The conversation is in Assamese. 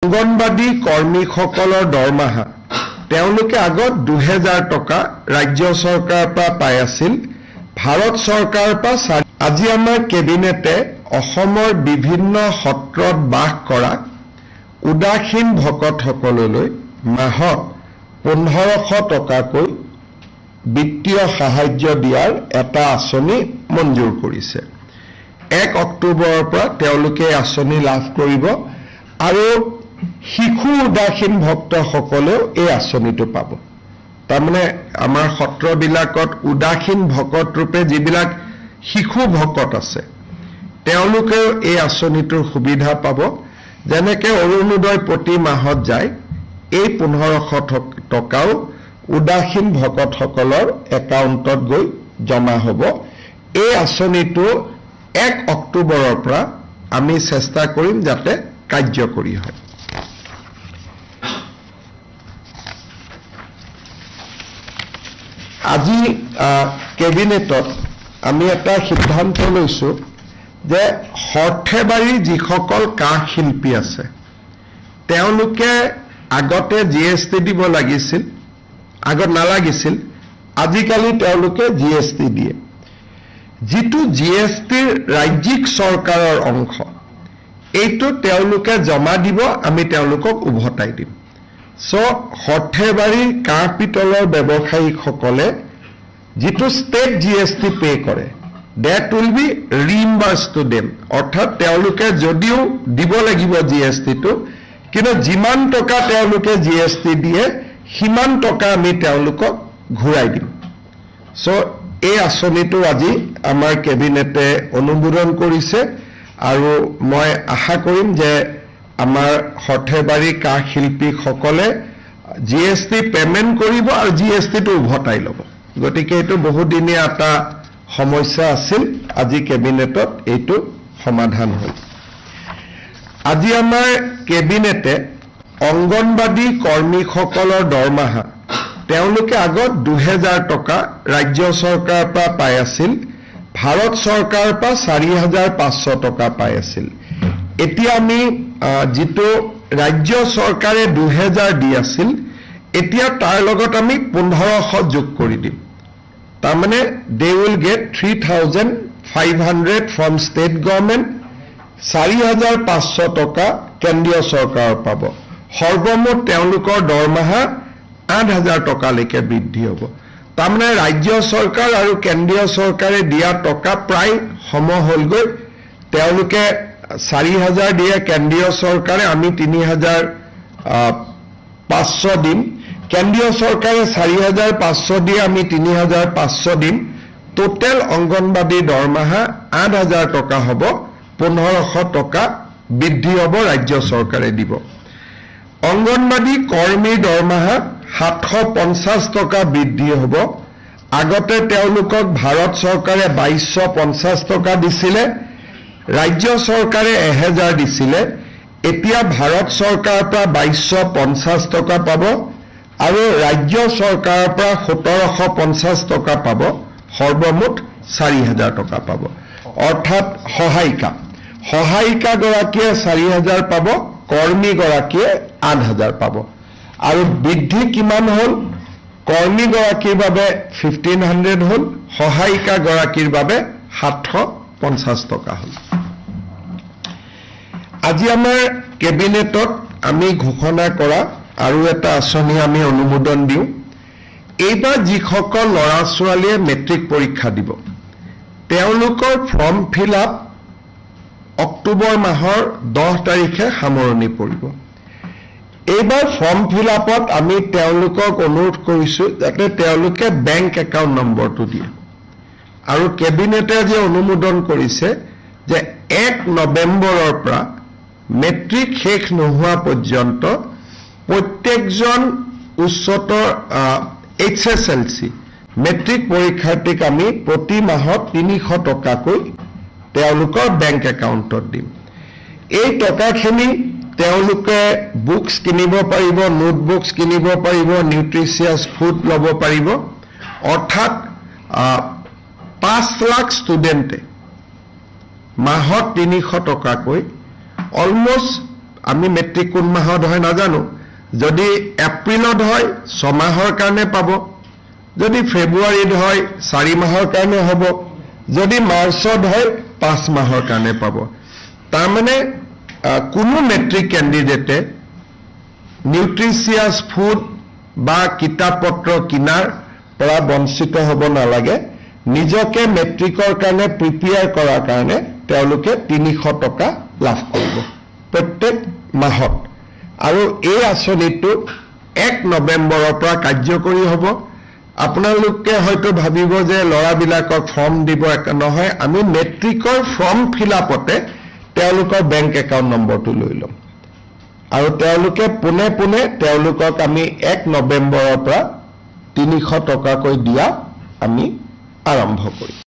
অঙ্গনবাদী কৰ্মীসকলৰ দৰমহা তেওঁলোকে আগত 2000 টকা ৰাজ্য চৰকাৰৰ পৰা পাই আছিল ভাৰত চৰকাৰৰ পৰা আজি আমাৰ কেবিনেটে অসমৰ বিভিন্ন সত্ৰত বাস কৰা উদাসীন ভকতসকললৈ মাহত 1500 টকাকৈ বিত্তীয় সাহায্য দিয়াৰ এটা আঁচনি মঞ্জুৰ কৰিছে 1 অক্টোবৰৰ পৰা তেওঁলোকে আঁচনি লাভ কৰিব আৰু শিশু উদাসীন ভক্তসকলেও এই আঁচনিটো পাব তাৰমানে আমাৰ সত্ৰবিলাকত উদাসীন ভকত ৰূপে যিবিলাক শিশু ভকত আছে তেওঁলোকেও এই আঁচনিটোৰ সুবিধা পাব যেনেকৈ অৰুণোদয় প্ৰতি মাহত যায় এই 1500 টকাও উদাসীন ভকতসকলৰ একাউণ্টত গৈ জমা হ'ব এই আঁচনিটো 1 অক্টোবৰৰ পৰা আমি চেষ্টা কৰিম যাতে কাৰ্যকৰী হয় আজি কেবিনেটত আমি এটা সিদ্ধান্ত লৈছো যে হৰ্থেবাৰী যিসকল কাঁহ শিল্পী আছে তেওঁলোকে আগতে জিএসটি দিব লাগিছিল আগত নালাগিছিল আজিকালি তেওঁলোকে জিএসটি দিয়ে যিটো জিএসটিৰ ৰাজ্যিক চৰকাৰৰ অংশ এইটো তেওঁলোকে জমা দিব আমি তেওঁলোকক উভতাই দিম সো হৰ্থেবাৰী কাঁহ পিতলৰ ব্যৱসায়ীসকলে যিটো ষ্টেট জিএসটি পে কৰে that will be reimbursed to them অৰ্থাৎ তেওঁলোকে যদিও দিব লাগিব জিএসটি টো কিন্তু যিমান টকা তেওঁলোকে জিএসটি দিয়ে সিমান টকা আমি তেওঁলোকক ঘূৰাই দিম সো এই আঁচনিটো আজি আমাৰ কেবিনেটে অনুমোদন কৰিছে আৰু মই আশা কৰিম যে আমাৰ হৰ্থেবাৰী কাঁহ শিল্পীসকলে জিএসটি পেমেন্ট কৰিব আৰু জিএসটি টো উভতাই ল'ব গতিকে এটো বহুদিনীয়া এটা সমস্যা আছিল আজি কেবিনেটত এইটো সমাধান হ'ল আজি আমাৰ কেবিনেটে অঙ্গনবাদী কৰ্মীসকলৰ দৰমহা তেওঁলোকে আগত 2000 টকা ৰাজ্য চৰকাৰৰ পৰা পাই আছিল ভাৰত চৰকাৰৰ পৰা 4500 টকা পাই আছিল এতিয়া আমি যিটো ৰাজ্য চৰকাৰে 2000 দি আছিল এতিয়া তাৰ লগত আমি 1500 যোগ কৰি দিম তাৰমানে they will get 3500 from state government 4500 টকা কেন্দ্ৰীয় চৰকাৰৰ পাব সৰ্বমুঠ তেওঁলোকৰ দৰমহা 8000 টকালৈকে বৃদ্ধি হ'ব তাৰমানে ৰাজ্য চৰকাৰ আৰু কেন্দ্ৰীয় চৰকাৰে দিয়া টকা প্ৰায় সম হ'লগৈ তেওঁলোকে 4000 দিয়ে কেন্দ্ৰীয় চৰকাৰে আমি 3500 দিম কেন্দ্ৰীয় চৰকাৰে 4500 দিয়ে আমি 3500 দিম টোটেল অঙ্গনবাদী দৰমহা 8000 টকা হ'ব 1500 টকা বৃদ্ধি হ'ব ৰাজ্য চৰকাৰে দিব অঙ্গনবাদী কৰ্মীৰ দৰমহা 750 টকা বৃদ্ধি হ'ব আগতে তেওঁলোকক ভাৰত চৰকাৰে 2250 টকা দিছিলে ৰাজ্য চৰকাৰে 1000 দিছিলে এতিয়া ভাৰত চৰকাৰৰ পৰা 2250 টকা পাব আৰু ৰাজ্য চৰকাৰৰ পৰা 1750 টকা পাব সৰ্বমুঠ 4000 টকা পাব অৰ্থাৎ সহায়িকা গৰাকীয়ে 4000 পাব কৰ্মী গৰাকীয়ে 8000 পাব আৰু বৃদ্ধি কিমান হ'ল কৰ্মী গৰাকীৰ বাবে 1500 হ'ল সহায়িকা গৰাকীৰ বাবে 750 টকা হ'ল আজি আমাৰ কেবিনেটত আমি ঘোষণা কৰা আৰু এটা আঁচনি আমি অনুমোদন দিওঁ এইবাৰ যিসকল ল'ৰা ছোৱালীয়ে মেট্ৰিক পৰীক্ষা দিব তেওঁলোকৰ ফৰ্ম ফিল আপ অক্টোবৰ মাহৰ 10 তাৰিখে সামৰণি পৰিব এইবাৰ ফৰ্ম ফিল আপত আমি তেওঁলোকক অনুৰোধ কৰিছো যাতে তেওঁলোকে বেংক একাউণ্ট নম্বৰটো দিয়ে আৰু কেবিনেটে যে অনুমোদন কৰিছে যে 1 নৱেম্বৰৰ পৰা মেট্ৰিক শেষ নোহোৱা পৰ্যন্ত প্ৰত্যেকজন উচ্চতৰ HSLC মেট্ৰিক পৰীক্ষাৰ্থীক আমি প্ৰতি মাহত 300 টকাকৈ তেওঁলোকৰ বেংক একাউণ্টত দিম এই টকাখিনি তেওঁলোকে বুকস কিনিব পাৰিব নোটবুকস কিনিব পাৰিব নিউট্ৰিচিয়াছ ফুড ল'ব পাৰিব অৰ্থাৎ 5 লাখ ষ্টুডেণ্টে মাহত 300 টকাকৈ অলমোষ্ট আমি মেট্ৰিক কোন মাহত হয় নাজানো যদি এপ্ৰিলত হয় 6 মাহৰ কাৰণে পাব যদি ফেব্ৰুৱাৰীত হয় 4 মাহৰ কাৰণে হ'ব যদি মাৰ্চত হয় 5 মাহৰ কাৰণে পাব তাৰ মানে কোনো মেট্ৰিক ক্যান্ডিডেটে নিউট্ৰিচিয়াছ ফুড বা কিতাপ পত্ৰ কিনাৰ পৰা বঞ্চিত হ'ব নালাগে নিজকে মেট্ৰিকৰ কাৰণে প্ৰিপেয়াৰ কৰাৰ কাৰণে তেওঁলোকে 300 টকা লাভ কৰিব প্ৰত্যেক মাহত আৰু এই আঁচনিটো 1 নৱেম্বৰৰ পৰা কাৰ্যকৰী হ'ব আপোনালোকে হয়তো ভাবিব যে লৰাবিলাকক ফৰ্ম দিব নহয় আমি মেট্ৰিকৰ ফৰ্ম ফিলআপতে তেওঁলোকৰ বেংক একাউণ্ট নম্বৰটো লৈ লম আৰু তেওঁলোকে পুনে পুনে তেওঁলোকক আমি 1 নৱেম্বৰৰ পৰা 300 টকাকৈ দিয়া আমি আৰম্ভ কৰিম